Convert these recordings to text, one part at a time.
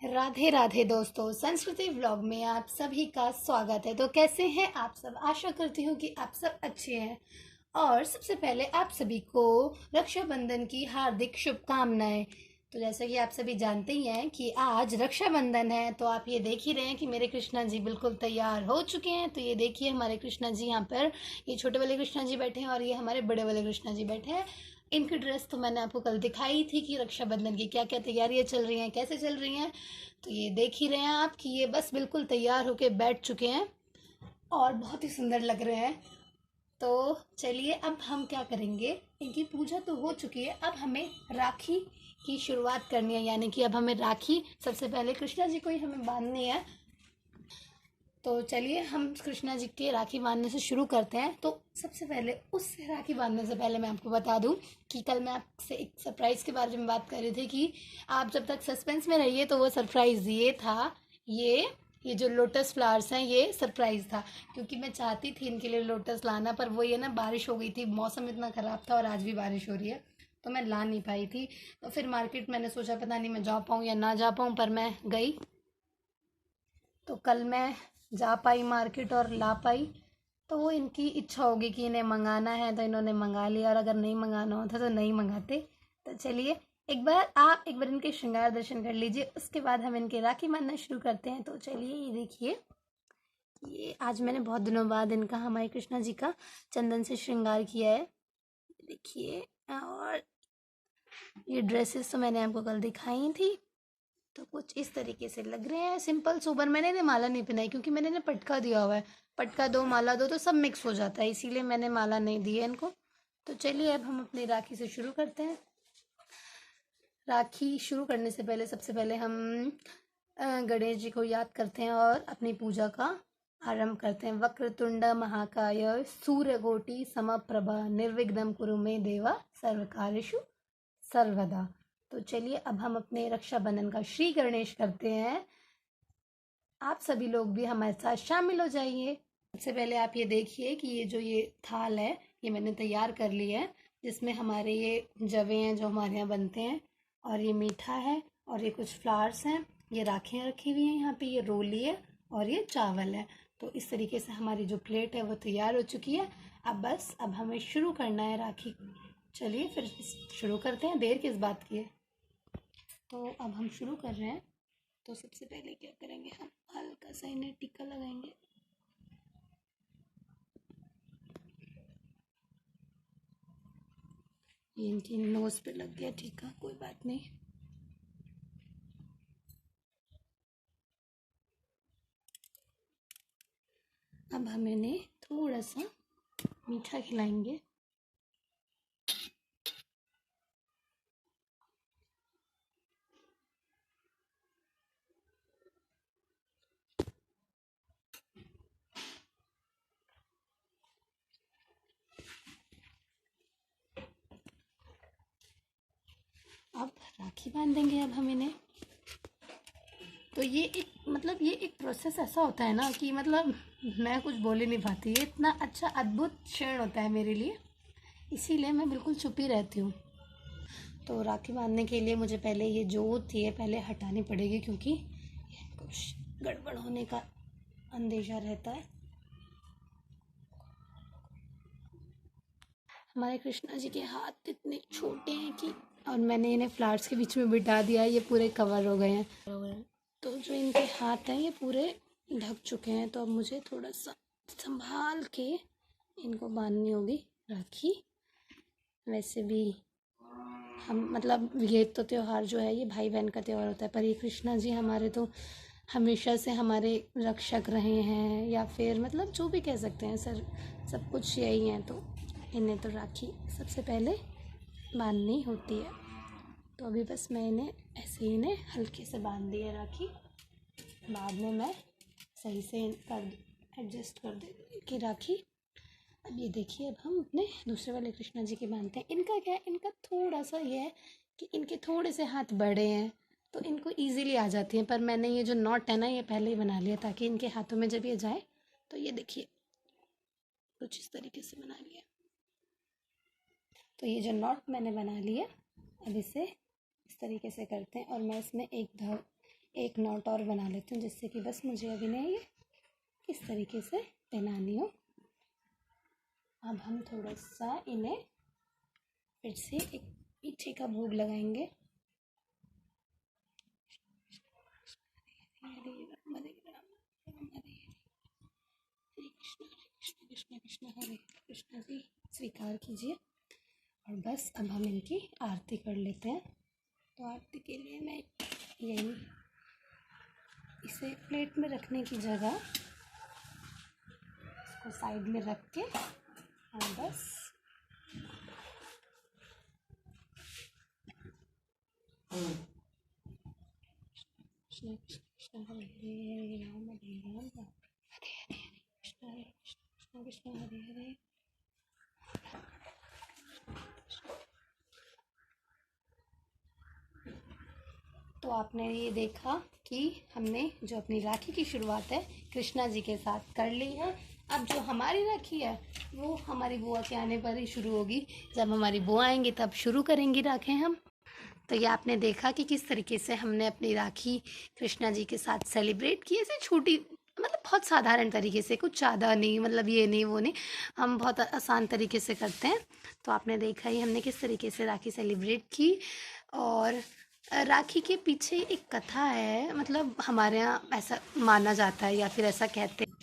राधे राधे दोस्तों, संस्कृति व्लॉग में आप सभी का स्वागत है। तो कैसे हैं आप सब? आशा करती हूँ कि आप सब अच्छे हैं। और सबसे पहले आप सभी को रक्षाबंधन की हार्दिक शुभकामनाएं। तो जैसा कि आप सभी जानते ही हैं कि आज रक्षाबंधन है, तो आप ये देख ही रहे हैं कि मेरे कृष्णा जी बिल्कुल तैयार हो चुके हैं। तो ये देखिए हमारे कृष्णा जी यहाँ पर, ये छोटे वाले कृष्णा जी बैठे हैं और ये हमारे बड़े वाले कृष्णा जी बैठे हैं। इनकी ड्रेस तो मैंने आपको कल दिखाई थी कि रक्षाबंधन की क्या क्या तैयारियां चल रही हैं, कैसे चल रही हैं। तो ये देख ही रहे हैं आप कि ये बस बिल्कुल तैयार होके बैठ चुके हैं और बहुत ही सुंदर लग रहे हैं। तो चलिए अब हम क्या करेंगे, इनकी पूजा तो हो चुकी है, अब हमें राखी की शुरुआत करनी है। यानी कि अब हमें राखी सबसे पहले कृष्णा जी को ही हमें बांधनी है। तो चलिए हम कृष्णा जी के राखी बांधने से शुरू करते हैं। तो सबसे पहले उस राखी बांधने से पहले मैं आपको बता दूं कि कल मैं आपसे एक सरप्राइज़ के बारे में बात कर रही थी कि आप जब तक सस्पेंस में रहिए। तो वो सरप्राइज़ ये था, ये जो लोटस फ्लावर्स हैं ये सरप्राइज़ था, क्योंकि मैं चाहती थी इनके लिए लोटस लाना, पर वो ये ना बारिश हो गई थी, मौसम इतना ख़राब था और आज भी बारिश हो रही है, तो मैं ला नहीं पाई थी। तो फिर मार्केट मैंने सोचा पता नहीं मैं जा पाऊँ या ना जा पाऊँ, पर मैं गई। तो कल मैं जा पाई मार्केट और ला पाई। तो वो इनकी इच्छा होगी कि इन्हें मंगाना है तो इन्होंने मंगा लिया, और अगर नहीं मंगाना होता तो नहीं मंगाते। तो चलिए एक बार इनके श्रृंगार दर्शन कर लीजिए, उसके बाद हम इनके राखी बांधना शुरू करते हैं। तो चलिए ये देखिए, ये आज मैंने बहुत दिनों बाद इनका, हमारे कृष्णा जी का चंदन से श्रृंगार किया है। देखिए, और ये ड्रेसेस तो मैंने आपको कल दिखाई थी। तो कुछ इस तरीके से लग रहे हैं, सिंपल सोबर। मैंने इन्हें माला नहीं पहनाई क्योंकि मैंने इन्हें पटका दिया हुआ है। पटका दो माला दो तो सब मिक्स हो जाता है, इसीलिए मैंने माला नहीं दी है इनको। तो चलिए अब हम अपनी राखी से शुरू करते हैं। राखी शुरू करने से पहले सबसे पहले हम गणेश जी को याद करते हैं और अपनी पूजा का आरंभ करते हैं। वक्रतुंड महाकाय सूर्यकोटि समप्रभा निर्विघ्नं कुरु मे देवा सर्वकार्येषु सर्वदा। तो चलिए अब हम अपने रक्षाबंधन का श्री गणेश करते हैं। आप सभी लोग भी हमारे साथ शामिल हो जाइए। सबसे पहले आप ये देखिए कि ये थाल है, ये मैंने तैयार कर ली है, जिसमें हमारे ये जवे हैं जो हमारे यहाँ बनते हैं, और ये मीठा है, और ये कुछ फ्लावर्स हैं, ये राखियाँ रखी हुई हैं यहाँ पे, ये रोली है, और ये चावल है। तो इस तरीके से हमारी जो प्लेट है वो तैयार हो चुकी है। अब हमें शुरू करना है राखी। चलिए फिर शुरू करते हैं, देर किस बात की है। तो अब हम शुरू कर रहे हैं। तो सबसे पहले क्या करेंगे, हम हल्का सा इन्हें टीका लगाएंगे। ये इनकी नोज पे लग गया टीका, कोई बात नहीं। अब हम इन्हें थोड़ा सा मीठा खिलाएंगे। अब राखी बांधेंगे अब हम इन्हें। तो ये एक प्रोसेस ऐसा होता है ना कि मतलब मैं कुछ बोल ही नहीं पाती। ये इतना अच्छा अद्भुत क्षण होता है मेरे लिए, इसीलिए मैं बिल्कुल चुप ही रहती हूँ। तो राखी बांधने के लिए मुझे पहले ये जोत थी ये पहले हटानी पड़ेगी, क्योंकि कुछ गड़बड़ होने का अंदेशा रहता है। हमारे कृष्णा जी के हाथ इतने छोटे हैं कि, और मैंने इन्हें फ्लावर्स के बीच में बिठा दिया है, ये पूरे कवर हो गए हैं। तो जो इनके हाथ हैं ये पूरे ढक चुके हैं। तो अब मुझे थोड़ा सा संभाल के इनको बांधनी होगी राखी। वैसे भी हम मतलब ये तो त्यौहार जो है ये भाई बहन का त्यौहार होता है, पर ये कृष्णा जी हमारे तो हमेशा से हमारे रक्षक रहे हैं, या फिर मतलब जो भी कह सकते हैं सर, सब कुछ यही है। तो इन्हें तो राखी सबसे पहले बांधनी होती है। तो अभी बस मैं इन्हें ऐसे ही इन्हें हल्के से बांध दी है राखी। बाद में मैं सही से कर एडजस्ट कर दे कि राखी। अब ये देखिए, अब हम अपने दूसरे वाले कृष्णा जी के बांधते हैं। इनका क्या है, इनका थोड़ा सा ये है कि इनके थोड़े से हाथ बड़े हैं, तो इनको इजीली आ जाती हैं। पर मैंने ये जो नॉट है ना ये पहले ही बना लिया, ताकि इनके हाथों में जब ये जाए तो ये देखिए कुछ इस तरीके से बना लिया। तो ये जो नॉट मैंने बना लिया, अब इसे इस तरीके से करते हैं, और मैं इसमें एक नॉट और बना लेती हूँ, जिससे कि बस मुझे अभी नहीं ये किस तरीके से पहनानी हो। अब हम थोड़ा सा इन्हें फिर से एक पीछे का भोग लगाएंगे। हरे राम हरे राम राम हरे हरे कृष्ण कृष्ण कृष्ण हरे कृष्ण जी स्वीकार कीजिए। और बस अब हम इनकी आरती कर लेते हैं। तो आरती के लिए मैं यही इसे प्लेट में रखने की जगह इसको साइड में रख के और बस कृष्ण कृष्ण कृष्ण हरे हरे राम राम हरे हरे कृष्ण कृष्ण कृष्ण हरे हरे। तो आपने ये देखा कि हमने जो अपनी राखी की शुरुआत है कृष्णा जी के साथ कर ली है। अब जो हमारी राखी है वो हमारी बुआ के आने पर ही शुरू होगी। जब हमारी बुआ आएंगी तब शुरू करेंगी राखें हम। तो ये आपने देखा कि किस तरीके से हमने अपनी राखी कृष्णा जी के साथ सेलिब्रेट की। ऐसे छोटी मतलब बहुत साधारण तरीके से, कुछ ज़्यादा नहीं, मतलब ये नहीं वो नहीं, हम बहुत आसान तरीके से करते हैं। तो आपने देखा ही हमने किस तरीके से राखी सेलिब्रेट की। और राखी के पीछे एक कथा है, मतलब हमारे यहाँ ऐसा माना जाता है या फिर ऐसा कहते हैं।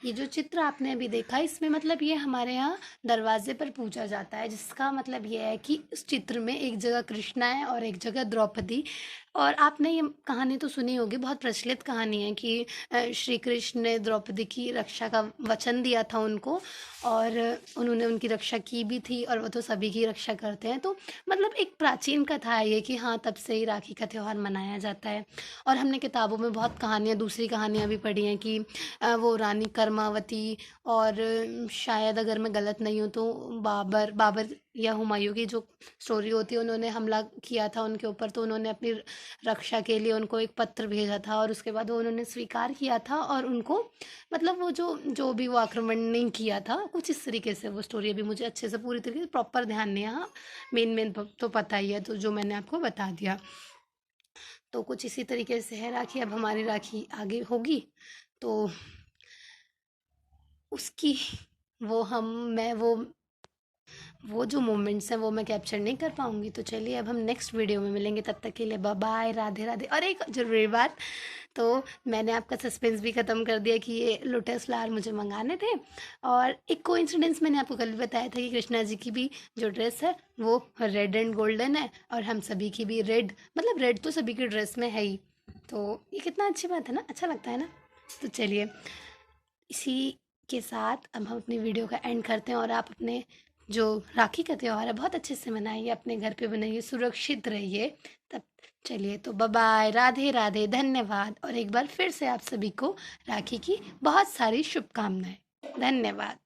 ये जो चित्र आपने अभी देखा इसमें मतलब ये हमारे यहाँ दरवाजे पर पूजा जाता है, जिसका मतलब ये है कि इस चित्र में एक जगह कृष्णा है और एक जगह द्रौपदी। और आपने ये कहानी तो सुनी होगी, बहुत प्रचलित कहानी है कि श्री कृष्ण ने द्रौपदी की रक्षा का वचन दिया था उनको, और उन्होंने उनकी रक्षा की भी थी, और वो तो सभी की रक्षा करते हैं। तो मतलब एक प्राचीन कथा है ये कि हाँ, तब से ही राखी का त्यौहार मनाया जाता है। और हमने किताबों में बहुत कहानियाँ, दूसरी कहानियाँ भी पढ़ी हैं कि वो रानी कर्मावती और शायद अगर मैं गलत नहीं हूँ तो बाबर या हुमायूं की जो स्टोरी होती है, उन्होंने हमला किया था उनके ऊपर, तो उन्होंने अपनी रक्षा के लिए उनको एक पत्र भेजा था और उसके बाद वो उन्होंने स्वीकार किया था, और उनको मतलब वो जो जो भी वो आक्रमण नहीं किया था, कुछ इस तरीके से वो स्टोरी अभी मुझे अच्छे से पूरी तरीके से प्रॉपर ध्यान नहीं है। हाँ, मेन तो पता ही है, तो जो मैंने आपको बता दिया। तो कुछ इसी तरीके से है राखी। अब हमारी राखी आगे होगी तो उसकी वो हम मैं वो जो मोमेंट्स हैं वो मैं कैप्चर नहीं कर पाऊँगी। तो चलिए अब हम नेक्स्ट वीडियो में मिलेंगे, तब तक के लिए बाय बाय, राधे राधे। और एक ज़रूरी बात, तो मैंने आपका सस्पेंस भी ख़त्म कर दिया कि ये लोटस फ्लावर मुझे मंगाने थे। और एक कोइंसिडेंस मैंने आपको कल भी बताया था कि कृष्णा जी की भी जो ड्रेस है वो रेड एंड गोल्डन है, और हम सभी की भी रेड, मतलब रेड तो सभी की ड्रेस में है ही। तो ये कितना अच्छी बात है ना, अच्छा लगता है ना। तो चलिए इसी के साथ अब हम अपनी वीडियो का एंड करते हैं, और आप अपने जो राखी का त्यौहार है बहुत अच्छे से मनाइए, अपने घर पे बनाइए, सुरक्षित रहिए। तब चलिए तो बाय बाय, राधे राधे, धन्यवाद। और एक बार फिर से आप सभी को राखी की बहुत सारी शुभकामनाएं। धन्यवाद।